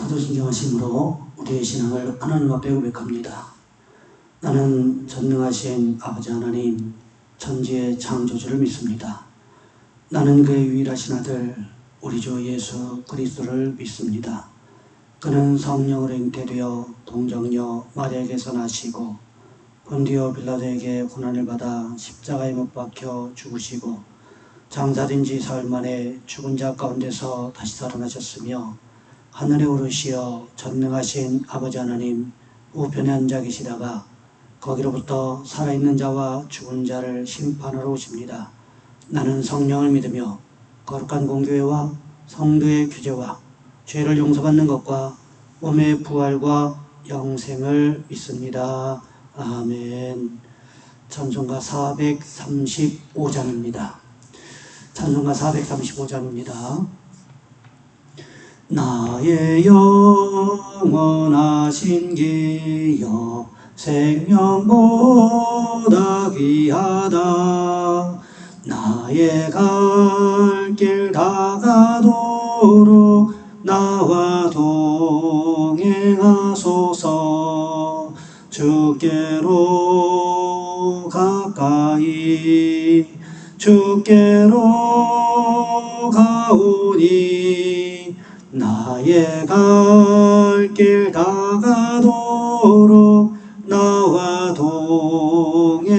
사도신경하심으로 우리의 신앙을 하나님 앞에 고백합니다. 나는 전능하신 아버지 하나님, 천지의 창조주를 믿습니다. 나는 그의 유일하신 아들 우리 주 예수 그리스도를 믿습니다. 그는 성령으로 잉태되어 동정녀 마리아에게서 나시고 본디오 빌라도에게 고난을 받아 십자가에 못 박혀 죽으시고 장사된 지 사흘 만에 죽은 자 가운데서 다시 살아나셨으며 하늘에 오르시어 전능하신 아버지 하나님 우편에 앉아 계시다가 거기로부터 살아있는 자와 죽은 자를 심판하러 오십니다. 나는 성령을 믿으며 거룩한 공교회와 성도의 규제와 죄를 용서받는 것과 몸의 부활과 영생을 믿습니다. 아멘. 찬송가 435장입니다. 찬송가 435장입니다. 나의 영원하신 기여 생명보다 귀하다. 나의 갈 길 다가도록 나와 동행하소서. 주께로 가까이 주께로 가오니 나의 갈 길 다가도록 나와 동행하소서.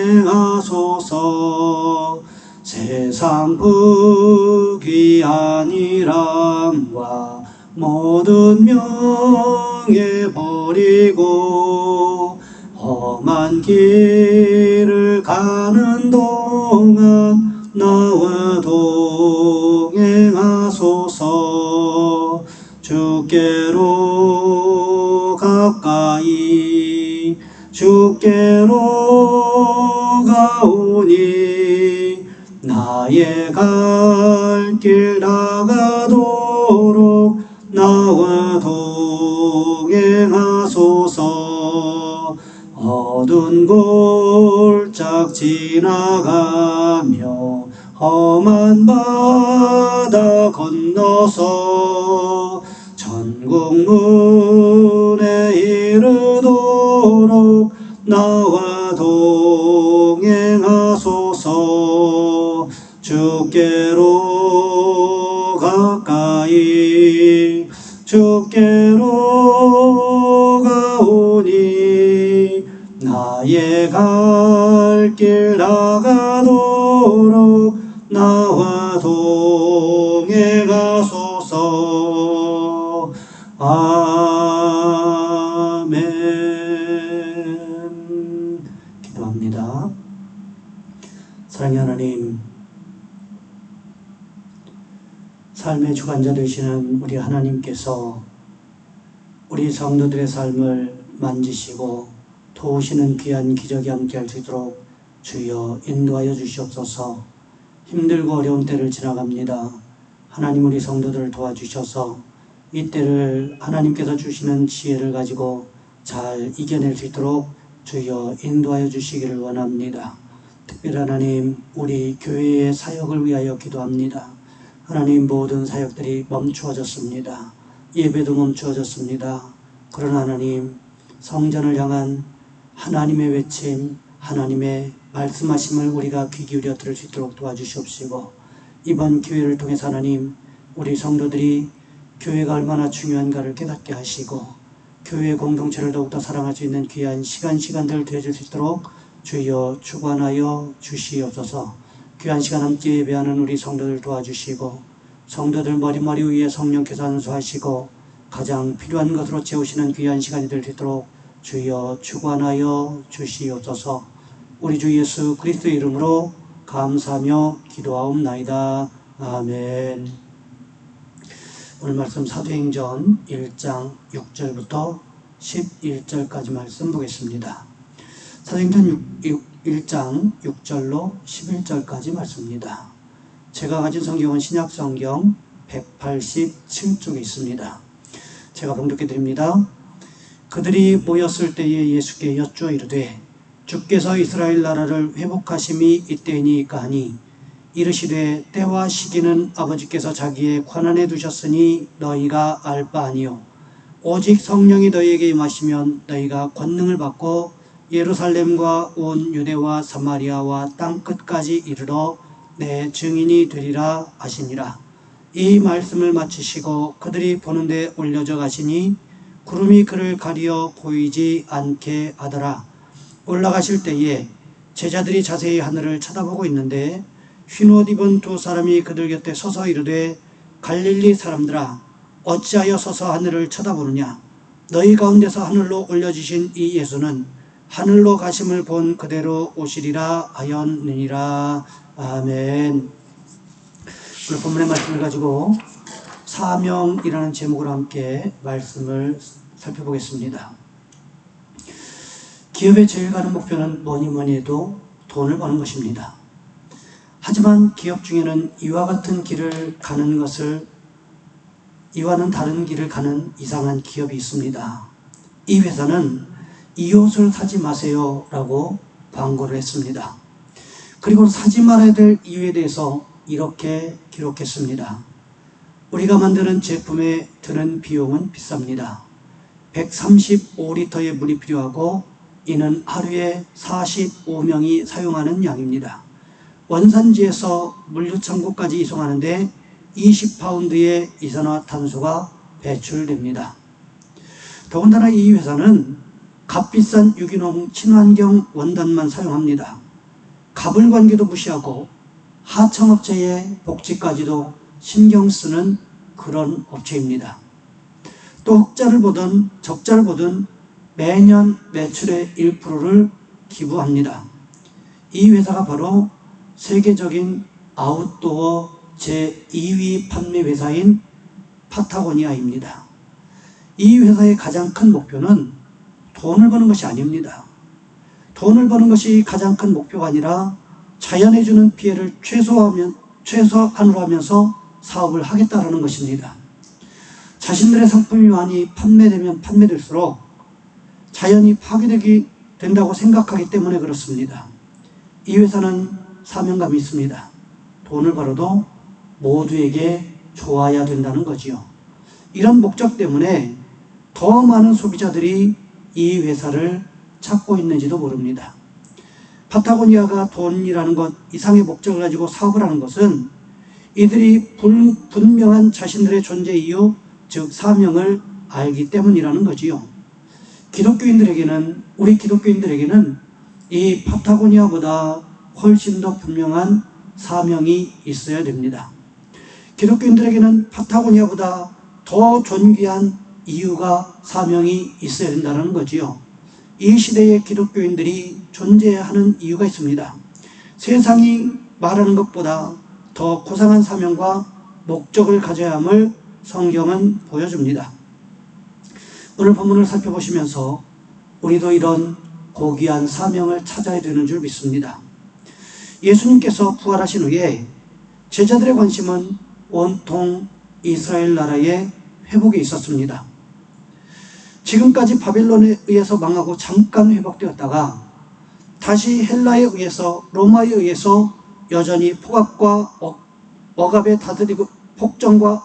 세상 부귀한 일함과 모든 명예 버리고 험한 길을 가는 동안 나와 동행하소서. 주께로 가까이 주께로 가오니 나의 갈 길 다가도록 나와 동행하소서. 어두운 골짝 지나가며 험한 바다 건너서 천국 문에 이르도록 나와 동행하소서. 주께로 가까이 주께로 가오니 나의 갈 길 다가도록 나와 동행하소서. 아멘. 기도합니다. 사랑의 하나님, 삶의 주관자 되시는 우리 하나님께서 우리 성도들의 삶을 만지시고 도우시는 귀한 기적이 함께할 수 있도록 주여 인도하여 주시옵소서. 힘들고 어려운 때를 지나갑니다. 하나님, 우리 성도들을 도와주셔서 이 때를 하나님께서 주시는 지혜를 가지고 잘 이겨낼 수 있도록 주여 인도하여 주시기를 원합니다. 특별히 하나님, 우리 교회의 사역을 위하여 기도합니다. 하나님, 모든 사역들이 멈추어졌습니다. 예배도 멈추어졌습니다. 그러나 하나님, 성전을 향한 하나님의 외침, 하나님의 말씀하심을 우리가 귀 기울여 들을 수 있도록 도와주시옵시고, 이번 기회를 통해서 하나님, 우리 성도들이 교회가 얼마나 중요한가를 깨닫게 하시고 교회 공동체를 더욱더 사랑할 수 있는 귀한 시간들을 되어줄 수 있도록 주여 주관하여 주시옵소서. 귀한 시간 함께 예배하는 우리 성도들 도와주시고 성도들 머리 위에 성령께서 안수하시고 가장 필요한 것으로 채우시는 귀한 시간이 될 수 있도록 주여 주관하여 주시옵소서. 우리 주 예수 그리스도의 이름으로 감사하며 기도하옵나이다. 아멘. 오늘 말씀 사도행전 1장 6절부터 11절까지 말씀 보겠습니다. 사도행전 1장 6절로 11절까지 말씀입니다. 제가 가진 성경은 신약성경 187쪽에 있습니다. 제가 봉독해 드립니다. 그들이 모였을 때에 예수께 여쭈어 이르되 주께서 이스라엘 나라를 회복하심이 이때이니까 하니 이르시되 때와 시기는 아버지께서 자기의 권한에 두셨으니 너희가 알 바 아니요 오직 성령이 너희에게 임하시면 너희가 권능을 받고 예루살렘과 온 유대와 사마리아와 땅끝까지 이르러 내 증인이 되리라 하시니라. 이 말씀을 마치시고 그들이 보는 데 올려져 가시니 구름이 그를 가리어 보이지 않게 하더라. 올라가실 때에 제자들이 자세히 하늘을 쳐다보고 있는데 흰 옷 입은 두 사람이 그들 곁에 서서 이르되 갈릴리 사람들아 어찌하여 서서 하늘을 쳐다보느냐. 너희 가운데서 하늘로 올려지신 이 예수는 하늘로 가심을 본 그대로 오시리라 하였느니라. 아멘. 오늘 본문의 말씀을 가지고 사명이라는 제목으로 함께 말씀을 살펴보겠습니다. 기업의 제일 가는 목표는 뭐니 해도 돈을 버는 것입니다. 하지만 기업 중에는 이와 같은 길을 가는 것을 이와는 다른 길을 가는 이상한 기업이 있습니다. 이 회사는 이 옷을 사지 마세요 라고 광고를 했습니다. 그리고 사지 말아야 될 이유에 대해서 이렇게 기록했습니다. 우리가 만드는 제품에 드는 비용은 비쌉니다. 135리터의 물이 필요하고 이는 하루에 45명이 사용하는 양입니다. 원산지에서 물류창고까지 이송하는데 20파운드의 이산화탄소가 배출됩니다. 더군다나 이 회사는 값비싼 유기농 친환경 원단만 사용합니다. 가불관계도 무시하고 하청업체의 복지까지도 신경 쓰는 그런 업체입니다. 또 흑자를 보든 적자를 보든 매년 매출의 1%를 기부합니다. 이 회사가 바로 세계적인 아웃도어 제2위 판매 회사인 파타고니아입니다. 이 회사의 가장 큰 목표는 돈을 버는 것이 아닙니다. 돈을 버는 것이 가장 큰 목표가 아니라 자연에 주는 피해를 최소한으로 하면서 사업을 하겠다라는 것입니다. 자신들의 상품이 많이 판매되면 판매될수록 자연이 파괴되게 된다고 생각하기 때문에 그렇습니다. 이 회사는 사명감이 있습니다. 돈을 벌어도 모두에게 좋아야 된다는 거지요. 이런 목적 때문에 더 많은 소비자들이 이 회사를 찾고 있는지도 모릅니다. 파타고니아가 돈이라는 것 이상의 목적을 가지고 사업을 하는 것은 이들이 분명한 자신들의 존재 이유, 즉 사명을 알기 때문이라는 거지요. 우리 기독교인들에게는 이 파타고니아보다 훨씬 더 분명한 사명이 있어야 됩니다. 기독교인들에게는 파타고니아보다 더 존귀한 이유가 사명이 있어야 된다는 거지요. 이 시대의 기독교인들이 존재하는 이유가 있습니다. 세상이 말하는 것보다 더 고상한 사명과 목적을 가져야 함을 성경은 보여줍니다. 오늘 본문을 살펴보시면서 우리도 이런 고귀한 사명을 찾아야 되는 줄 믿습니다. 예수님께서 부활하신 후에 제자들의 관심은 온통 이스라엘 나라의 회복에 있었습니다. 지금까지 바벨론에 의해서 망하고 잠깐 회복되었다가 다시 헬라에 의해서 로마에 의해서 여전히 폭정과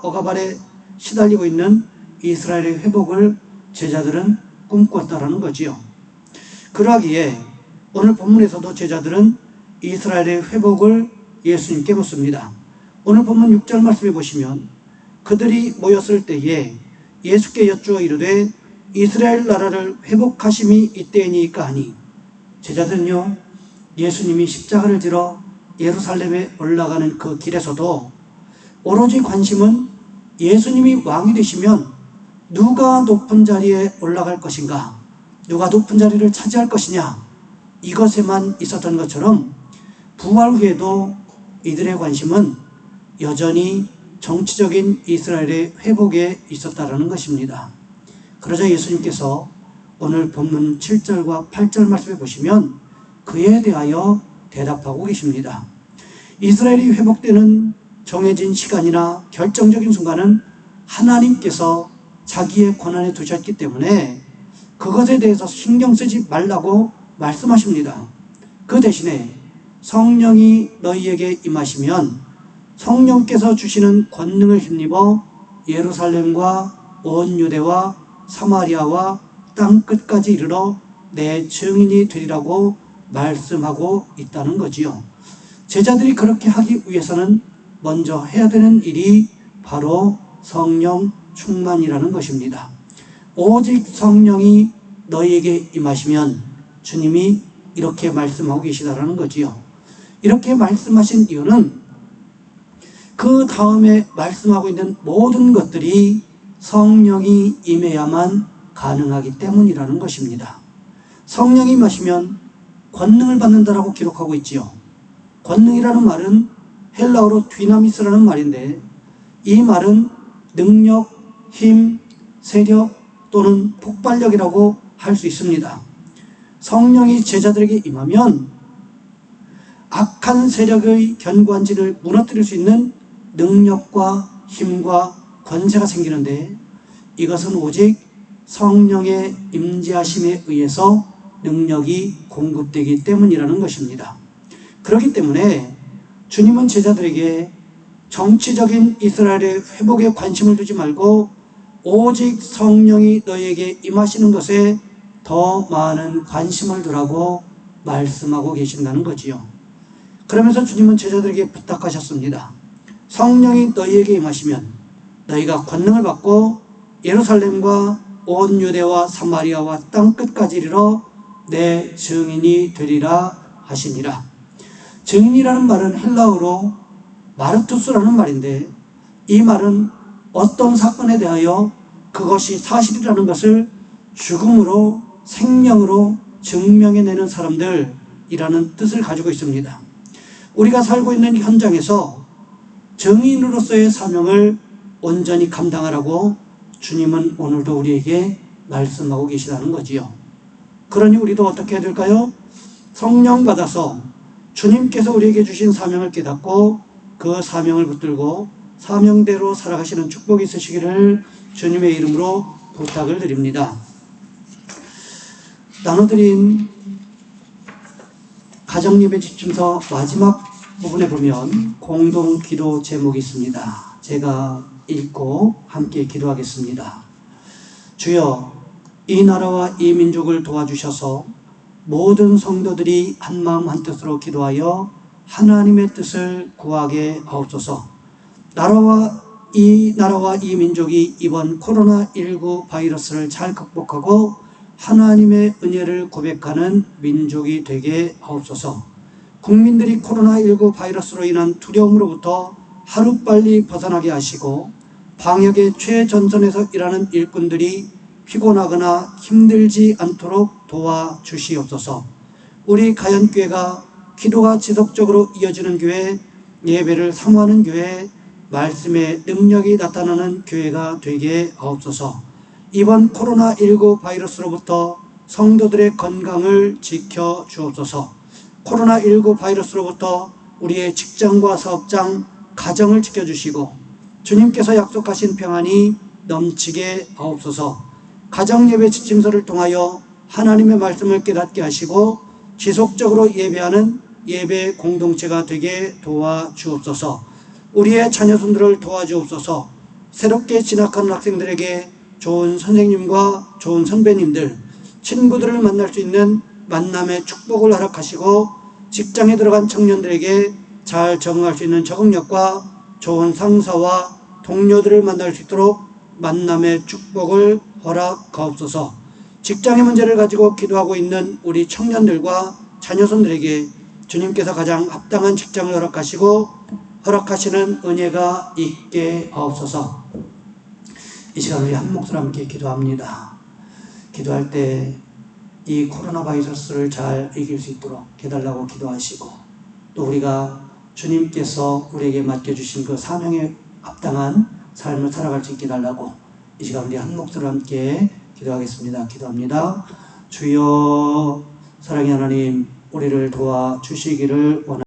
억압 아래 시달리고 있는 이스라엘의 회복을 제자들은 꿈꿨다라는 거지요. 그러하기에 오늘 본문에서도 제자들은 이스라엘의 회복을 예수님께 묻습니다. 오늘 본문 6절 말씀해 보시면 그들이 모였을 때에 예수께 여쭈어 이르되 이스라엘 나라를 회복하심이 이때이니까 하니, 제자들은요 예수님이 십자가를 지러 예루살렘에 올라가는 그 길에서도 오로지 관심은 예수님이 왕이 되시면 누가 높은 자리에 올라갈 것인가, 누가 높은 자리를 차지할 것이냐, 이것에만 있었던 것처럼 부활 후에도 이들의 관심은 여전히 정치적인 이스라엘의 회복에 있었다라는 것입니다. 그러자 예수님께서 오늘 본문 7절과 8절 말씀에 보시면 그에 대하여 대답하고 계십니다. 이스라엘이 회복되는 정해진 시간이나 결정적인 순간은 하나님께서 자기의 권한에 두셨기 때문에 그것에 대해서 신경 쓰지 말라고 말씀하십니다. 그 대신에 성령이 너희에게 임하시면 성령께서 주시는 권능을 힘입어 예루살렘과 온 유대와 사마리아와 땅 끝까지 이르러 내 증인이 되리라고 말씀하고 있다는 거지요. 제자들이 그렇게 하기 위해서는 먼저 해야 되는 일이 바로 성령 충만이라는 것입니다. 오직 성령이 너희에게 임하시면, 주님이 이렇게 말씀하고 계시다라는 거지요. 이렇게 말씀하신 이유는 그 다음에 말씀하고 있는 모든 것들이 성령이 임해야만 가능하기 때문이라는 것입니다. 성령이 임하시면 권능을 받는다라고 기록하고 있지요. 권능이라는 말은 헬라어로 디나미스라는 말인데, 이 말은 능력, 힘, 세력 또는 폭발력이라고 할 수 있습니다. 성령이 제자들에게 임하면 악한 세력의 견고한지를 무너뜨릴 수 있는 능력과 힘과 권세가 생기는데, 이것은 오직 성령의 임재하심에 의해서 능력이 공급되기 때문이라는 것입니다. 그렇기 때문에 주님은 제자들에게 정치적인 이스라엘의 회복에 관심을 두지 말고 오직 성령이 너희에게 임하시는 것에 더 많은 관심을 두라고 말씀하고 계신다는 거지요. 그러면서 주님은 제자들에게 부탁하셨습니다. 성령이 너희에게 임하시면 너희가 권능을 받고 예루살렘과 온 유대와 사마리아와 땅 끝까지 이르러 내 증인이 되리라 하시니라. 증인이라는 말은 헬라어로 마르투스라는 말인데, 이 말은 어떤 사건에 대하여 그것이 사실이라는 것을 죽음으로 생명으로 증명해내는 사람들이라는 뜻을 가지고 있습니다. 우리가 살고 있는 현장에서 증인으로서의 사명을 온전히 감당하라고 주님은 오늘도 우리에게 말씀하고 계시다는 거지요. 그러니 우리도 어떻게 해야 될까요? 성령 받아서 주님께서 우리에게 주신 사명을 깨닫고 그 사명을 붙들고 사명대로 살아가시는 축복이 있으시기를 주님의 이름으로 부탁을 드립니다. 나눠드린 가정예배 지침서 마지막 부분에 보면 공동 기도 제목이 있습니다. 제가 읽고 함께 기도하겠습니다. 주여, 이 나라와 이 민족을 도와주셔서 모든 성도들이 한마음 한뜻으로 기도하여 하나님의 뜻을 구하게 하옵소서. 나라와 이 민족이 이번 코로나19 바이러스를 잘 극복하고 하나님의 은혜를 고백하는 민족이 되게 하옵소서. 국민들이 코로나19 바이러스로 인한 두려움으로부터 하루빨리 벗어나게 하시고 방역의 최전선에서 일하는 일꾼들이 피곤하거나 힘들지 않도록 도와주시옵소서. 우리 가연교회가 기도가 지속적으로 이어지는 교회, 예배를 사모하는 교회, 말씀의 능력이 나타나는 교회가 되게 하옵소서. 이번 코로나19 바이러스로부터 성도들의 건강을 지켜 주옵소서. 코로나19 바이러스로부터 우리의 직장과 사업장, 가정을 지켜주시고 주님께서 약속하신 평안이 넘치게 하옵소서. 가정예배 지침서를 통하여 하나님의 말씀을 깨닫게 하시고 지속적으로 예배하는 예배 공동체가 되게 도와주옵소서. 우리의 자녀손들을 도와주옵소서. 새롭게 진학하는 학생들에게 좋은 선생님과 좋은 선배님들, 친구들을 만날 수 있는 만남의 축복을 허락하시고 직장에 들어간 청년들에게 잘 적응할 수 있는 적응력과 좋은 상사와 동료들을 만날 수 있도록 만남의 축복을 허락하옵소서. 직장의 문제를 가지고 기도하고 있는 우리 청년들과 자녀손들에게 주님께서 가장 합당한 직장을 허락하시고 허락하시는 은혜가 있게 하옵소서. 이 시간 우리 한 목소리 함께 기도합니다. 기도할 때 이 코로나 바이러스를 잘 이길 수 있도록 해달라고 기도하시고, 또 우리가 주님께서 우리에게 맡겨주신 그 사명에 합당한 삶을 살아갈 수 있게 해달라고 이 시간 우리 한 목소리 함께 기도하겠습니다. 기도합니다. 주여, 사랑의 하나님, 우리를 도와주시기를 원합니다.